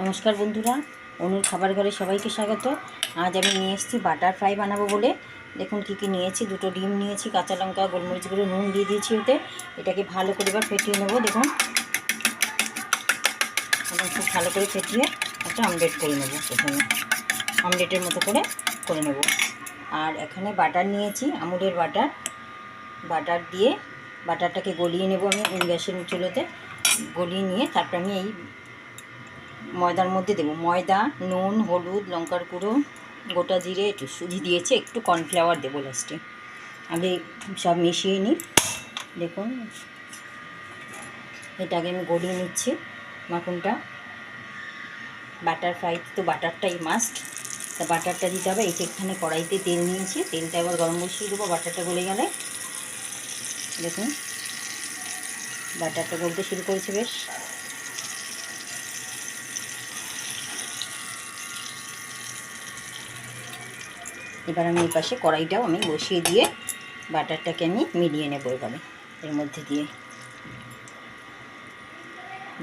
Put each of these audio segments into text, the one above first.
নমস্কার বন্ধুরা, অনুর খাবার ঘরে সবাইকে স্বাগত। আজ আমি নিয়ে এসেছি বাটার ফ্রাই বানাবো বলে। দেখুন কী কী নিয়েছি। দুটো ডিম নিয়েছি, কাঁচা লঙ্কা, গোলমরিচ গুঁড়ো, নুন দিয়ে দিয়েছি ওতে। এটাকে ভালো করে এবার ফেটিয়ে নেবো। দেখুন এবং খুব ভালো করে ফেটিয়ে একটা অমলেট করে নেবো। প্রথমে অমলেটের মতো করে নেব। আর এখানে বাটার নিয়েছি, আমুলের বাটার দিয়ে বাটারটাকে গলিয়ে নেব আমি গ্যাসের চুলোতে। গলিয়ে নিয়ে তারপর আমি এই ময়দার মধ্যে দেবো। ময়দা, নুন, হলুদ, লঙ্কার গুঁড়ো, গোটা জিরে, একটু সুজি দিয়েছে, একটু কর্নফ্লাওয়ার দেবো লাস্টে। আগে সব মিশিয়ে নিই। দেখুন এটাকে আমি গলিয়ে নিচ্ছি মাখনটা। বাটার ফ্রাই তো বাটারটাই মাস্ট, তা বাটারটা দিতে হবে। এখানে কড়াইতে তেল নিয়েছি, তেলটা এবার গরম বসিয়ে দেবো। বাটারটা গলে গেলে দেখুন বাটারটা গলতে শুরু করেছে বেশ। এবার আমি এই পাশে কড়াইটাও আমি বসিয়ে দিয়ে বাটারটাকে আমি মিলিয়ে নেব এবারে এর মধ্যে দিয়ে।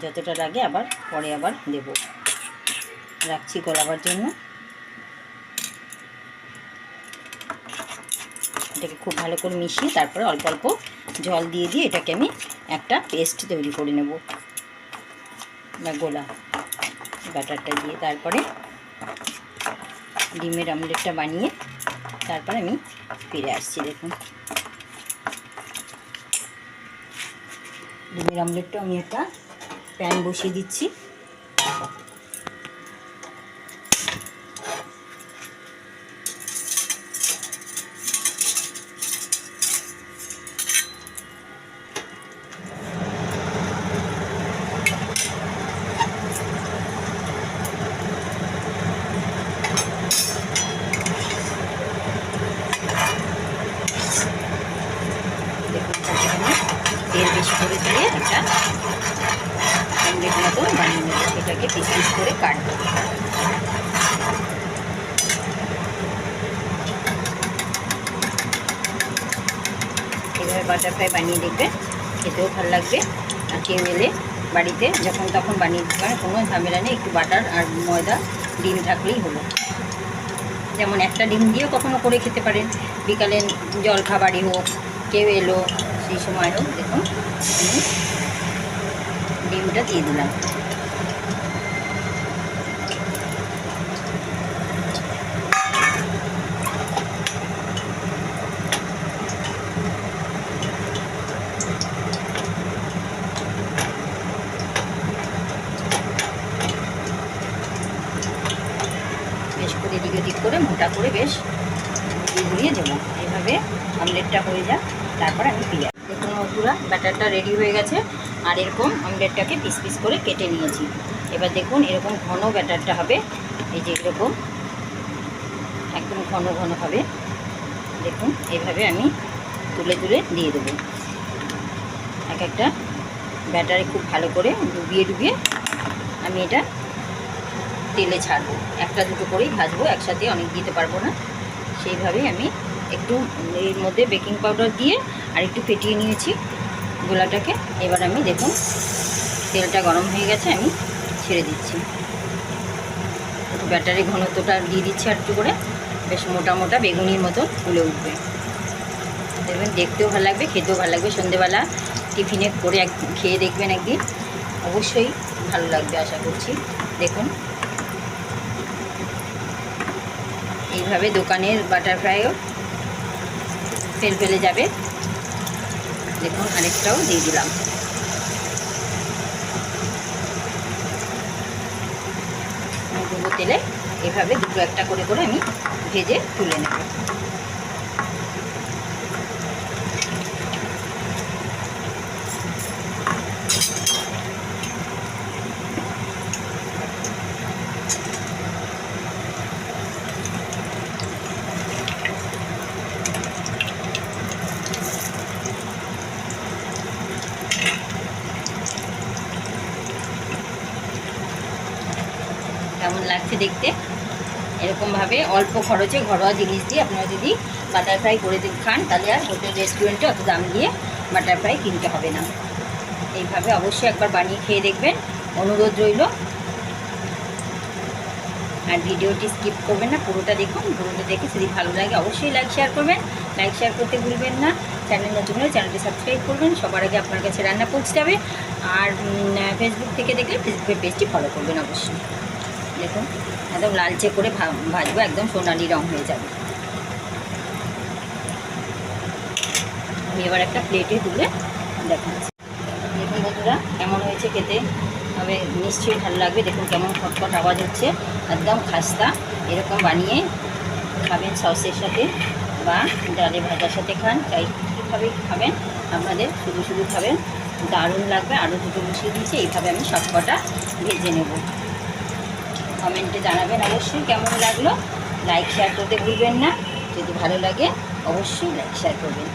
যতটা লাগে আবার পরে আবার দেব, রাখছি গলাবার জন্য। এটাকে খুব ভালো করে মিশিয়ে তারপরে অল্প অল্প জল দিয়ে এটাকে আমি একটা পেস্ট তৈরি করে নেব বা গোলা। বাটারটা দিয়ে তারপরে ডিমের অমলেটটা বানিয়ে তারপরে আমি ফিরে আসছি। দেখুন ডিমের অমলেটটা আমি একটা প্যান বসিয়ে দিচ্ছি। তেল বেশি করে দিয়ে একটা অমলেট মতো বানিয়ে নেব। সেটাকে পিস পিস করে কাটবো। এভাবে বাটার ফ্রাই বানিয়ে দেখবে, খেতেও ভালো লাগবে। আর কেউ এলে বাড়িতে যখন তখন বানিয়ে দিতে পারে, কোনো ঝামেলা নেই। একটু বাটার আর ময়দা, ডিম থাকলেই হলো। যেমন একটা ডিম দিয়েও কখনো করে খেতে পারেন, বিকালে জলখাবারই হোক, কেউ এলো সেই সময় হোক। দেখুন আমি ডিমটা দিয়ে দিলাম। বেশ করে এদিক ওদিক করে মোটা করে বেশ ঘুরিয়ে দেবো। এইভাবে অমলেটটা হয়ে যাক, তারপর আমি ফিরে আসি। দেখুন বন্ধুরা, ব্যাটারটা রেডি হয়ে গেছে। আর এরকম অমলেটটাকে পিস পিস করে কেটে নিয়েছি। এবার দেখুন এরকম ঘন ব্যাটারটা হবে। এই যে এরকম একদম ঘন ঘন হবে। দেখুন এইভাবে আমি তুলে তুলে দিয়ে দেবো। এক একটা ব্যাটারে খুব ভালো করে ডুবিয়ে আমি এটা তেলে ছাড়বো। একটা দুটো করেই ভাজবো, একসাথে অনেক দিতে পারবো না। সেইভাবেই আমি একটু এর মধ্যে বেকিং পাউডার দিয়ে আর একটু ফেটিয়ে নিয়েছি গোলাটাকে। এবার আমি দেখুন তেলটা গরম হয়ে গেছে, আমি ছেড়ে দিচ্ছি। একটু ব্যাটারি ঘনত্বটা দিয়ে দিচ্ছি আর একটু করে, বেশ মোটা মোটা বেগুনির মতো ফুলে উঠবে। দেখবেন দেখতেও ভালো লাগবে, খেতেও ভালো লাগবে। সন্ধেবেলা টিফিনে করে খেয়ে দেখবেন একদিন, অবশ্যই ভালো লাগবে আশা করছি। দেখুন এইভাবে দোকানের বাটার ফ্রাইও ফেলে যাবে। দেখুন আরেকটাও দিয়ে দিলাম। ডুবো তেলে এভাবে দুটো একটা করে আমি ভেজে তুলে নেব। কেমন লাগছে দেখতে? এরকমভাবে অল্প খরচে ঘরোয়া জিনিস দিয়ে আপনারা যদি বাটার ফ্রাই করে খান, তাহলে আর হোটেল রেস্টুরেন্টে অত দাম দিয়ে বাটার ফ্রাই কিনতে হবে না। এইভাবে অবশ্যই একবার বানিয়ে খেয়ে দেখবেন, অনুরোধ রইল। আর ভিডিওটি স্কিপ করবেন না, পুরোটা দেখুন। পুরোটা দেখে যদি ভালো লাগে অবশ্যই লাইক শেয়ার করবেন। লাইক শেয়ার করতে ভুলবেন না। চ্যানেল নতুন হলে চ্যানেলটি সাবস্ক্রাইব করবেন, সবার আগে আপনার কাছে রান্না পৌঁছে যাবে। আর ফেসবুক থেকে দেখলে ফেসবুকের পেজটি ফলো করবেন অবশ্যই। দেখুন একদম লালচে করে ভাজবো, একদম সোনালি রং হয়ে যাবে। আমি এবার একটা প্লেটে তুলে দেখাচ্ছি। দেখুন বন্ধুরা কেমন হয়েছে, খেতে হবে নিশ্চয়ই ভালো লাগবে। দেখুন কেমন খটখট আওয়াজ হচ্ছে, একদম খাস্তা। এরকম বানিয়ে খাবেন সসের সাথে বা ডালে ভাজার সাথে খান, তাই কীভাবে খাবেন আপনাদের, শুধু শুধু খাবেন, দারুণ লাগবে। আরও দুটো মিশিয়ে দিয়েছি, এইভাবে আমি সবকটা ভেজে নেব। কমেন্টে জানাবেন অবশ্যই কেমন লাগলো। লাইক শেয়ার করতে ভুলবেন না, যদি ভালো লাগে অবশ্যই লাইক শেয়ার করবেন।